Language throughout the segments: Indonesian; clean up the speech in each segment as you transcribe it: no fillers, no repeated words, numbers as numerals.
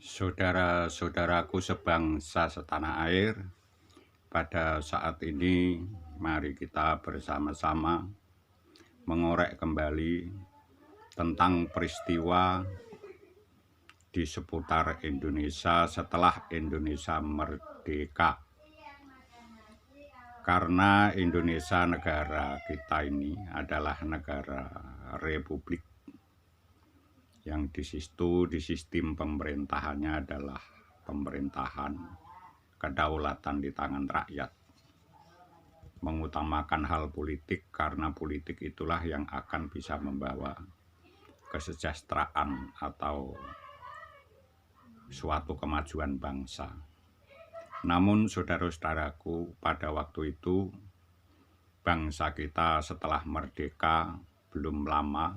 Saudara-saudaraku sebangsa setanah air, pada saat ini mari kita bersama-sama mengorek kembali tentang peristiwa di seputar Indonesia setelah Indonesia merdeka. Karena Indonesia negara kita ini adalah negara republik yang di sistem pemerintahannya adalah pemerintahan kedaulatan di tangan rakyat, mengutamakan hal politik karena politik itulah yang akan bisa membawa kesejahteraan atau suatu kemajuan bangsa. Namun saudara-saudaraku, pada waktu itu bangsa kita setelah merdeka belum lama,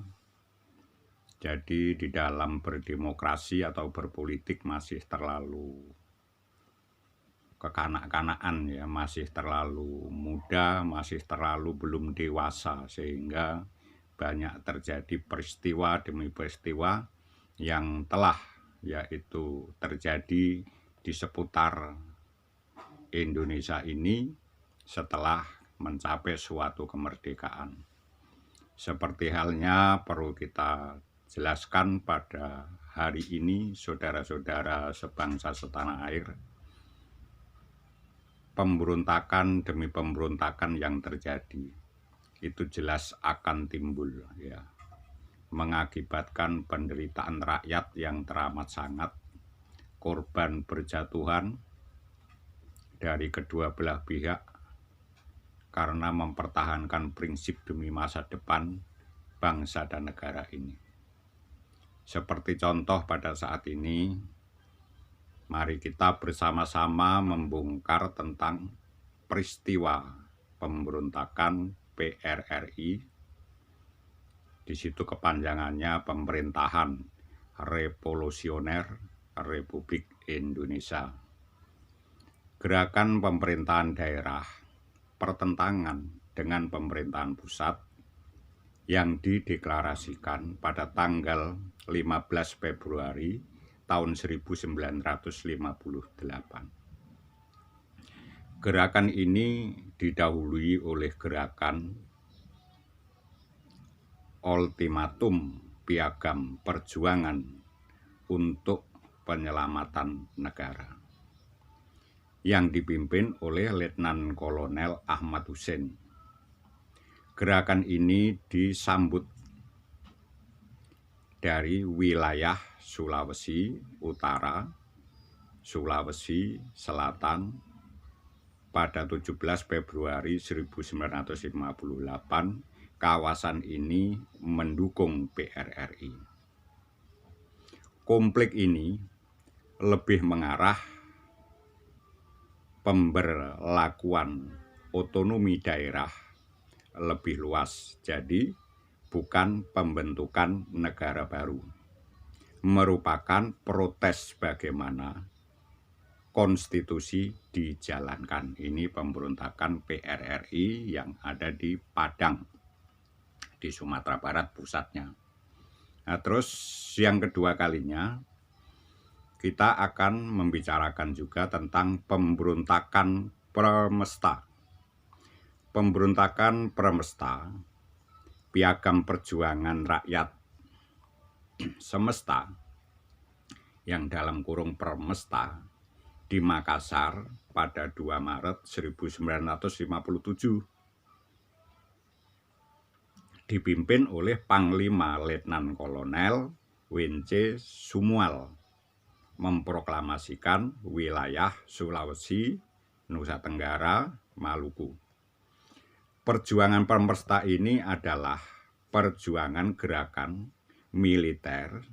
jadi di dalam berdemokrasi atau berpolitik masih terlalu kekanak-kanakan ya, masih terlalu muda, masih terlalu belum dewasa, sehingga banyak terjadi peristiwa demi peristiwa yang telah yaitu terjadi di seputar Indonesia ini setelah mencapai suatu kemerdekaan. Seperti halnya perlu kita jelaskan pada hari ini, saudara-saudara sebangsa setanah air, pemberontakan demi pemberontakan yang terjadi itu jelas akan timbul ya, mengakibatkan penderitaan rakyat yang teramat sangat, korban berjatuhan dari kedua belah pihak karena mempertahankan prinsip demi masa depan bangsa dan negara ini. Seperti contoh pada saat ini, mari kita bersama-sama membongkar tentang peristiwa pemberontakan PRRI. Di situ kepanjangannya Pemerintahan Revolusioner Republik Indonesia. Gerakan pemerintahan daerah pertentangan dengan pemerintahan pusat yang dideklarasikan pada tanggal 15 Februari tahun 1958. Gerakan ini didahului oleh gerakan ultimatum piagam perjuangan untuk penyelamatan negara yang dipimpin oleh Letnan Kolonel Ahmad Hussein. Gerakan ini disambut dari wilayah Sulawesi Utara, Sulawesi Selatan pada 17 Februari 1958. Kawasan ini mendukung PRRI. Konflik ini lebih mengarah pemberlakuan otonomi daerah lebih luas, jadi bukan pembentukan negara baru, merupakan protes bagaimana konstitusi dijalankan. Ini pemberontakan PRRI yang ada di Padang, di Sumatera Barat pusatnya. Nah, terus yang kedua kalinya kita akan membicarakan juga tentang pemberontakan Premesta. Pemberontakan Premesta, piagam perjuangan rakyat semesta, yang dalam kurung Premesta, di Makassar pada 2 Maret 1957. Dipimpin oleh Panglima Letnan Kolonel W.C. Sumual, memproklamasikan wilayah Sulawesi, Nusa Tenggara, Maluku. Perjuangan Premesta ini adalah perjuangan gerakan militer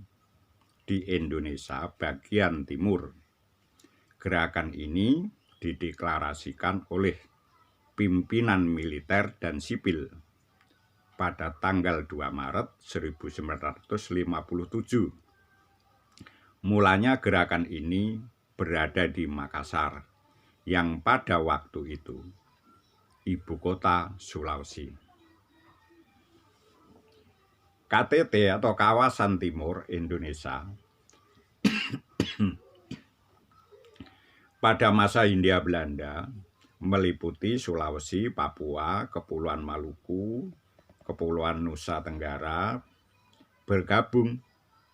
di Indonesia bagian timur. Gerakan ini dideklarasikan oleh pimpinan militer dan sipil pada tanggal 2 Maret 1957. Mulanya gerakan ini berada di Makassar, yang pada waktu itu ibu kota Sulawesi. KTT atau kawasan timur Indonesia pada masa Hindia Belanda meliputi Sulawesi, Papua, Kepulauan Maluku, Kepulauan Nusa Tenggara bergabung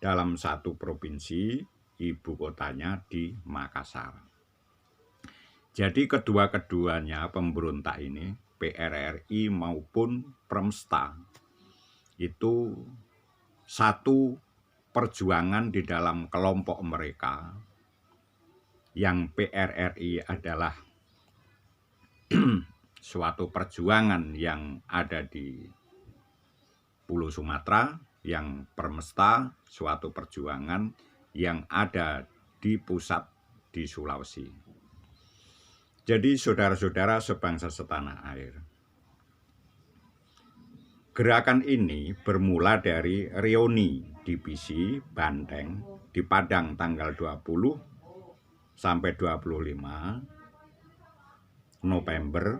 dalam satu provinsi, ibu kotanya di Makassar. Jadi kedua-keduanya pemberontak ini, PRRI maupun Premsta, itu satu perjuangan di dalam kelompok mereka, yang PRRI adalah suatu perjuangan yang ada di Pulau Sumatera, yang Premsta suatu perjuangan yang ada di pusat di Sulawesi. Jadi saudara-saudara sebangsa setanah air, gerakan ini bermula dari reuni divisi Banteng di Padang tanggal 20 sampai 25 November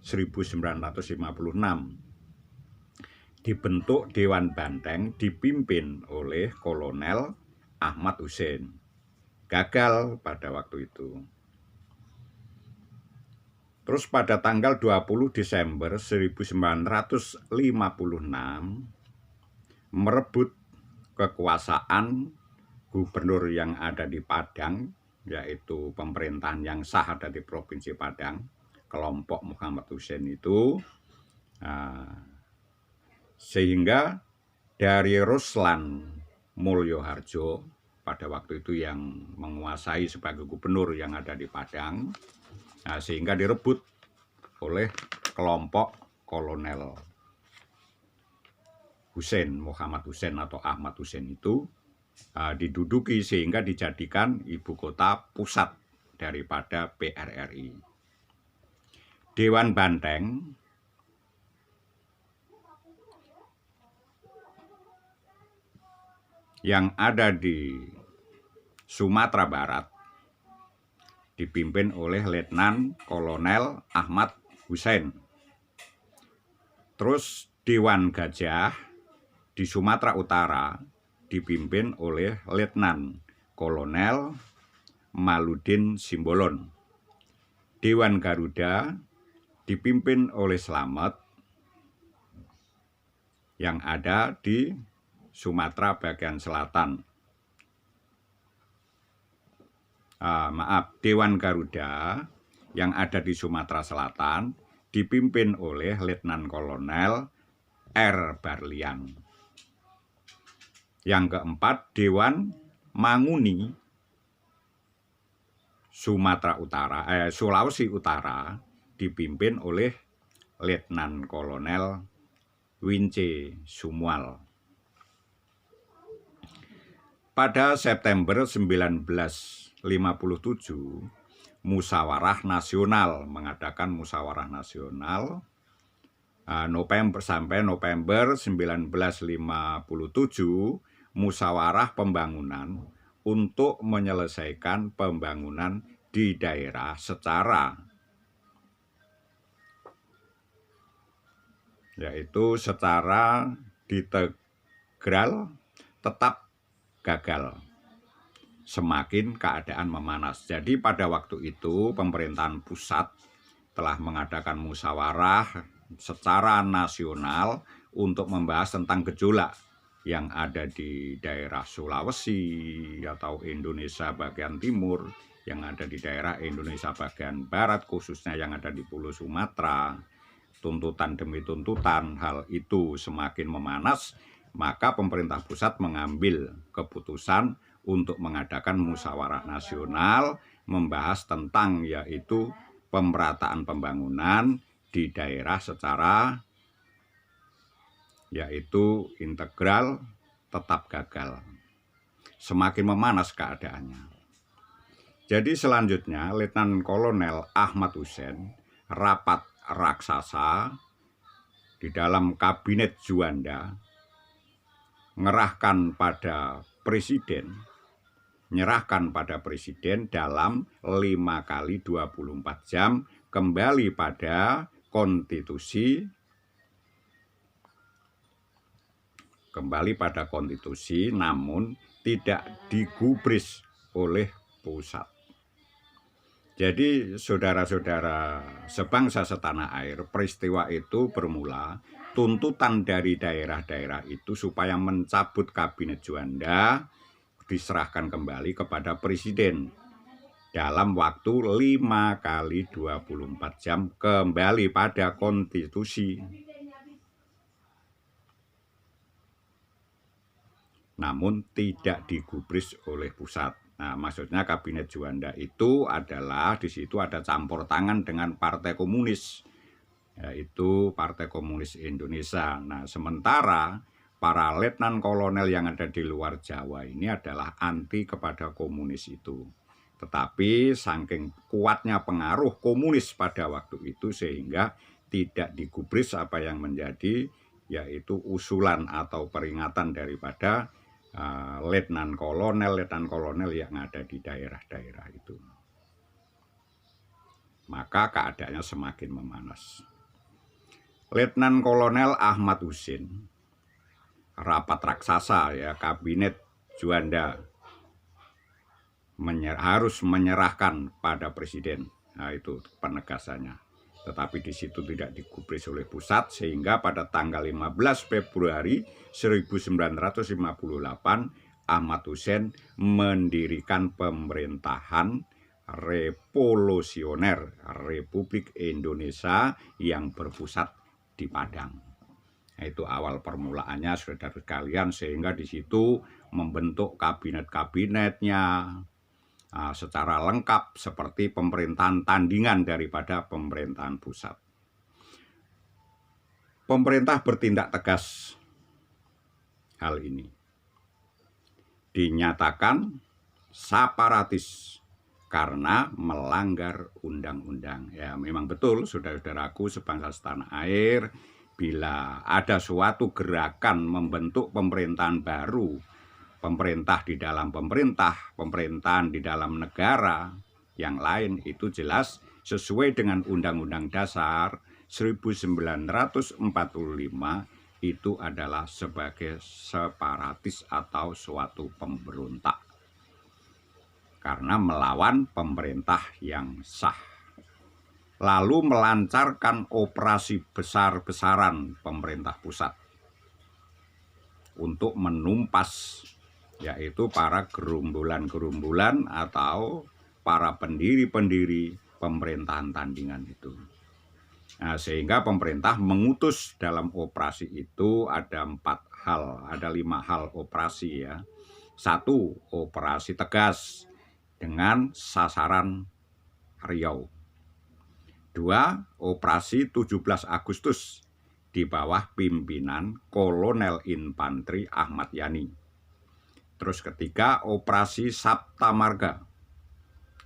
1956. Dibentuk Dewan Banteng dipimpin oleh Kolonel Ahmad Hussein. Gagal pada waktu itu. Terus pada tanggal 20 Desember 1956 merebut kekuasaan gubernur yang ada di Padang, yaitu pemerintahan yang sah ada di Provinsi Padang, kelompok Muhammad Hussein itu, sehingga dari Ruslan Mulyoharjo pada waktu itu yang menguasai sebagai gubernur yang ada di Padang, sehingga direbut oleh kelompok Kolonel Hussein, Muhammad Hussein atau Ahmad Hussein itu diduduki sehingga dijadikan ibu kota pusat daripada PRRI. Dewan Banteng yang ada di Sumatera Barat dipimpin oleh Letnan Kolonel Ahmad Hussein. Terus Dewan Gajah di Sumatera Utara dipimpin oleh Letnan Kolonel Maludin Simbolon. Dewan Garuda dipimpin oleh Slamet yang ada di Sumatera bagian selatan. Dewan Garuda yang ada di Sumatera Selatan dipimpin oleh Letnan Kolonel R. Barlian. Yang keempat, Dewan Manguni Sulawesi Utara dipimpin oleh Letnan Kolonel Wince Sumual. Pada September 1957, Musyawarah Nasional mengadakan Musyawarah Nasional November sampai November 1957, Musyawarah Pembangunan untuk menyelesaikan pembangunan di daerah secara integral tetap gagal. Semakin keadaan memanas. Jadi pada waktu itu pemerintahan pusat telah mengadakan musyawarah secara nasional untuk membahas tentang gejolak yang ada di daerah Sulawesi atau Indonesia bagian timur, yang ada di daerah Indonesia bagian barat, khususnya yang ada di Pulau Sumatera. Tuntutan demi tuntutan, hal itu semakin memanas, maka pemerintah pusat mengambil keputusan untuk mengadakan musyawarah nasional membahas tentang yaitu pemerataan pembangunan di daerah secara yaitu integral tetap gagal. Semakin memanas keadaannya. Jadi selanjutnya Letnan Kolonel Ahmad Hussein rapat raksasa di dalam kabinet Juanda menyerahkan pada presiden dalam 5 kali 24 jam kembali pada konstitusi namun tidak digubris oleh pusat. Jadi saudara-saudara sebangsa setanah air, peristiwa itu bermula tuntutan dari daerah-daerah itu supaya mencabut kabinet Juanda diserahkan kembali kepada presiden dalam waktu 5 kali 24 jam kembali pada konstitusi. Namun tidak digubris oleh pusat. Nah, maksudnya kabinet Juanda itu adalah di situ ada campur tangan dengan Partai Komunis, yaitu Partai Komunis Indonesia. Nah, sementara para letnan kolonel yang ada di luar Jawa ini adalah anti kepada komunis itu. Tetapi saking kuatnya pengaruh komunis pada waktu itu sehingga tidak digubris apa yang menjadi yaitu usulan atau peringatan daripada letnan kolonel yang ada di daerah-daerah itu. Maka keadaannya semakin memanas. Letnan Kolonel Ahmad Husin, rapat raksasa ya kabinet Juanda harus menyerahkan pada presiden. Nah, itu penegasannya. Tetapi di situ tidak digubris oleh pusat sehingga pada tanggal 15 Februari 1958 Ahmad Husin mendirikan pemerintahan revolusioner Republik Indonesia yang berpusat di Padang. Nah, itu awal permulaannya saudara sekalian, sehingga di situ membentuk kabinet-kabinetnya secara lengkap seperti pemerintahan tandingan daripada pemerintahan pusat. Pemerintah bertindak tegas hal ini. Dinyatakan separatis karena melanggar undang-undang. Ya, memang betul saudara-saudaraku sebangsa setanah air, bila ada suatu gerakan membentuk pemerintahan baru, pemerintah di dalam pemerintah, pemerintahan di dalam negara yang lain, itu jelas sesuai dengan Undang-Undang Dasar 1945 itu adalah sebagai separatis atau suatu pemberontak karena melawan pemerintah yang sah. Lalu melancarkan operasi besar-besaran pemerintah pusat untuk menumpas yaitu para gerombolan-gerombolan atau para pendiri-pendiri pemerintahan tandingan itu. Nah, sehingga pemerintah mengutus dalam operasi itu ada 5 hal operasi ya. 1, operasi tegas dengan sasaran Riau. 2, operasi 17 Agustus di bawah pimpinan Kolonel Infanteri Ahmad Yani. Terus ketiga, operasi Sabta Marga.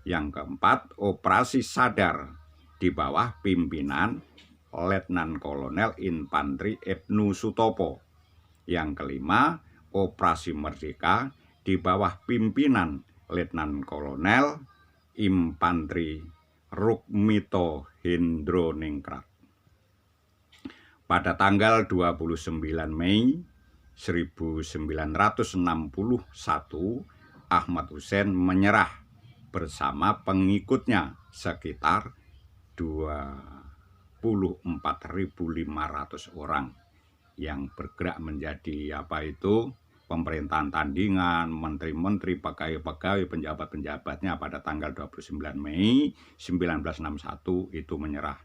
Yang keempat, operasi Sadar di bawah pimpinan Letnan Kolonel Infanteri Ibnu Sutopo. Yang kelima, operasi Merdeka di bawah pimpinan Letnan Kolonel Infanteri Rukmito Hendroningrat. Pada tanggal 29 Mei 1961, Ahmad Husin menyerah bersama pengikutnya sekitar 24.500 orang yang bergerak menjadi pemerintahan tandingan, menteri-menteri, pegawai-pegawai, penjabat-penjabatnya pada tanggal 29 Mei 1961 itu menyerah.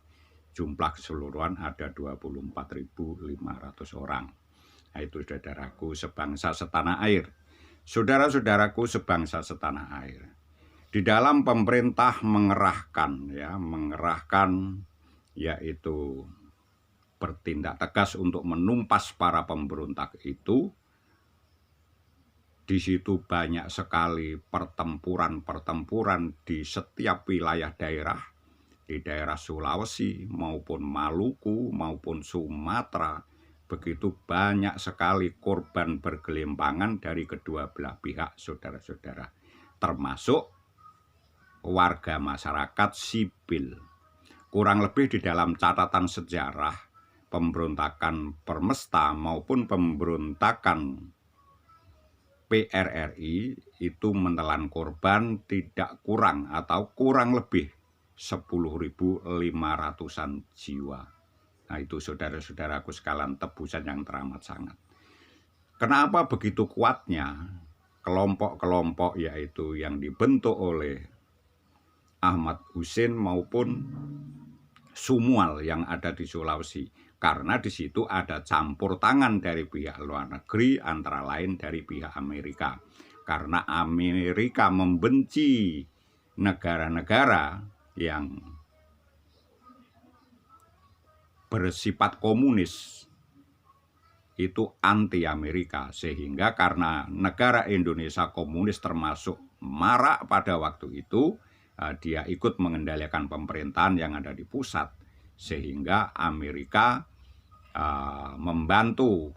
Jumlah keseluruhan ada 24.500 orang. Nah, itu saudaraku sebangsa setanah air. Saudara-saudaraku sebangsa setanah air. Di dalam pemerintah mengerahkan yaitu bertindak tegas untuk menumpas para pemberontak itu. Di situ banyak sekali pertempuran di setiap wilayah daerah, di daerah Sulawesi maupun Maluku maupun Sumatera. Begitu banyak sekali korban bergelimpangan dari kedua belah pihak, saudara-saudara, termasuk warga masyarakat sipil. Kurang lebih di dalam catatan sejarah pemberontakan Permesta maupun pemberontakan PRRI itu menelan korban tidak kurang atau kurang lebih 10.500-an jiwa. Nah itu saudara-saudaraku sekalian, tebusan yang teramat sangat. Kenapa begitu kuatnya kelompok-kelompok yaitu yang dibentuk oleh Ahmad Hussein maupun Sumual yang ada di Sulawesi? Karena di situ ada campur tangan dari pihak luar negeri, antara lain dari pihak Amerika. Karena Amerika membenci negara-negara yang bersifat komunis, itu anti Amerika, sehingga karena negara Indonesia komunis termasuk marak pada waktu itu, dia ikut mengendalikan pemerintahan yang ada di pusat, sehingga Amerika membantu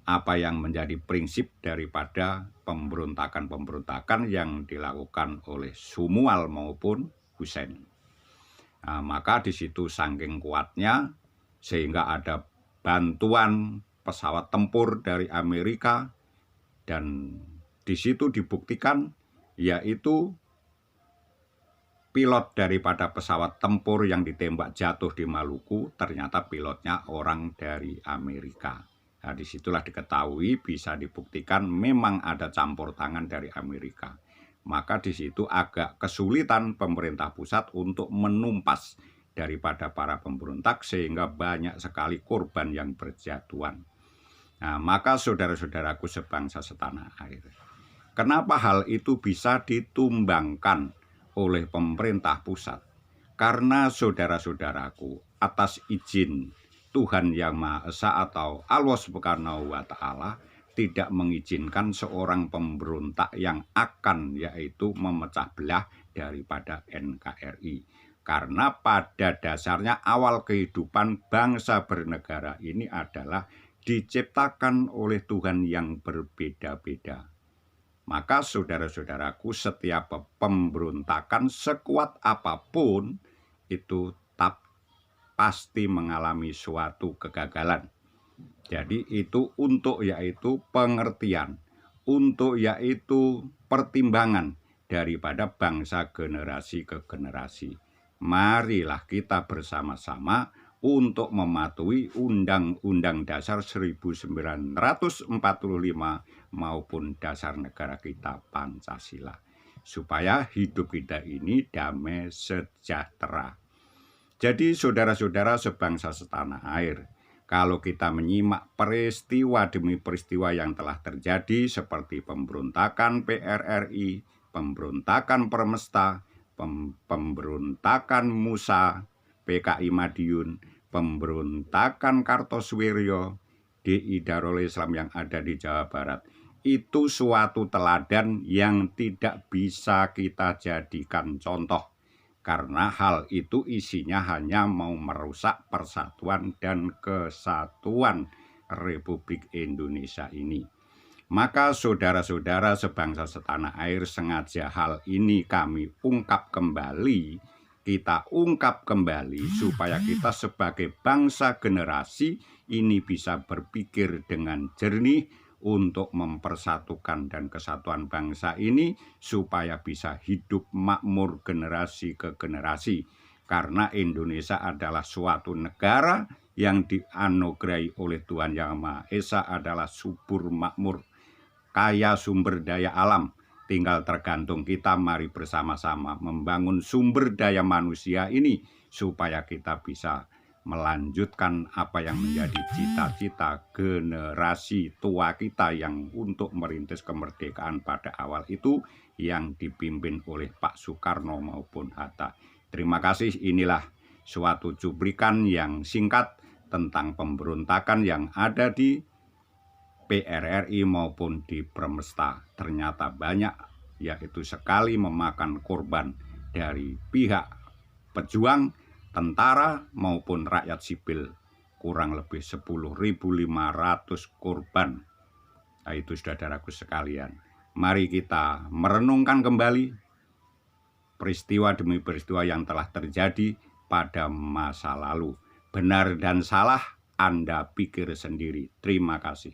apa yang menjadi prinsip daripada pemberontakan-pemberontakan yang dilakukan oleh Sumual maupun Hussein. Maka di situ saking kuatnya sehingga ada bantuan pesawat tempur dari Amerika, dan di situ dibuktikan yaitu pilot daripada pesawat tempur yang ditembak jatuh di Maluku ternyata pilotnya orang dari Amerika. Nah, disitulah diketahui, bisa dibuktikan memang ada campur tangan dari Amerika. Maka di situ agak kesulitan pemerintah pusat untuk menumpas daripada para pemberontak sehingga banyak sekali korban yang berjatuhan. Nah, maka saudara-saudaraku sebangsa setanah air, kenapa hal itu bisa ditumbangkan oleh pemerintah pusat? Karena saudara-saudaraku, atas izin Tuhan Yang Maha Esa atau Allah Subhanahu wa Ta'ala tidak mengizinkan seorang pemberontak yang akan yaitu memecah belah daripada NKRI. Karena pada dasarnya awal kehidupan bangsa bernegara ini adalah diciptakan oleh Tuhan yang berbeda-beda. Maka saudara-saudaraku, setiap pemberontakan sekuat apapun itu pasti mengalami suatu kegagalan. Jadi itu untuk yaitu pengertian, untuk yaitu pertimbangan daripada bangsa generasi ke generasi. Marilah kita bersama-sama untuk mematuhi Undang-Undang Dasar 1945 maupun dasar negara kita Pancasila, supaya hidup kita ini damai sejahtera. Jadi saudara-saudara sebangsa setanah air, kalau kita menyimak peristiwa demi peristiwa yang telah terjadi seperti pemberontakan PRRI, pemberontakan Permesta, pemberontakan Musa, PKI Madiun, pemberontakan Kartosuwiryo, DI Darul Islam yang ada di Jawa Barat, itu suatu teladan yang tidak bisa kita jadikan contoh. Karena hal itu isinya hanya mau merusak persatuan dan kesatuan Republik Indonesia ini. Maka saudara-saudara sebangsa setanah air, sengaja hal ini kami ungkap kembali, kita ungkap kembali supaya kita sebagai bangsa generasi ini bisa berpikir dengan jernih untuk mempersatukan dan kesatuan bangsa ini supaya bisa hidup makmur generasi ke generasi. Karena Indonesia adalah suatu negara yang dianugerahi oleh Tuhan Yang Maha Esa, adalah subur makmur, kaya sumber daya alam. Tinggal tergantung kita, mari bersama-sama membangun sumber daya manusia ini supaya kita bisa melanjutkan apa yang menjadi cita-cita generasi tua kita yang untuk merintis kemerdekaan pada awal itu yang dipimpin oleh Pak Soekarno maupun Hatta. Terima kasih, inilah suatu cuplikan yang singkat tentang pemberontakan yang ada di PRRI maupun di Permesta. Ternyata banyak, yaitu sekali memakan korban dari pihak pejuang, tentara maupun rakyat sipil, kurang lebih 10.500 korban. Nah, itu saudaraku sekalian, mari kita merenungkan kembali peristiwa demi peristiwa yang telah terjadi pada masa lalu. Benar dan salah Anda pikir sendiri. Terima kasih.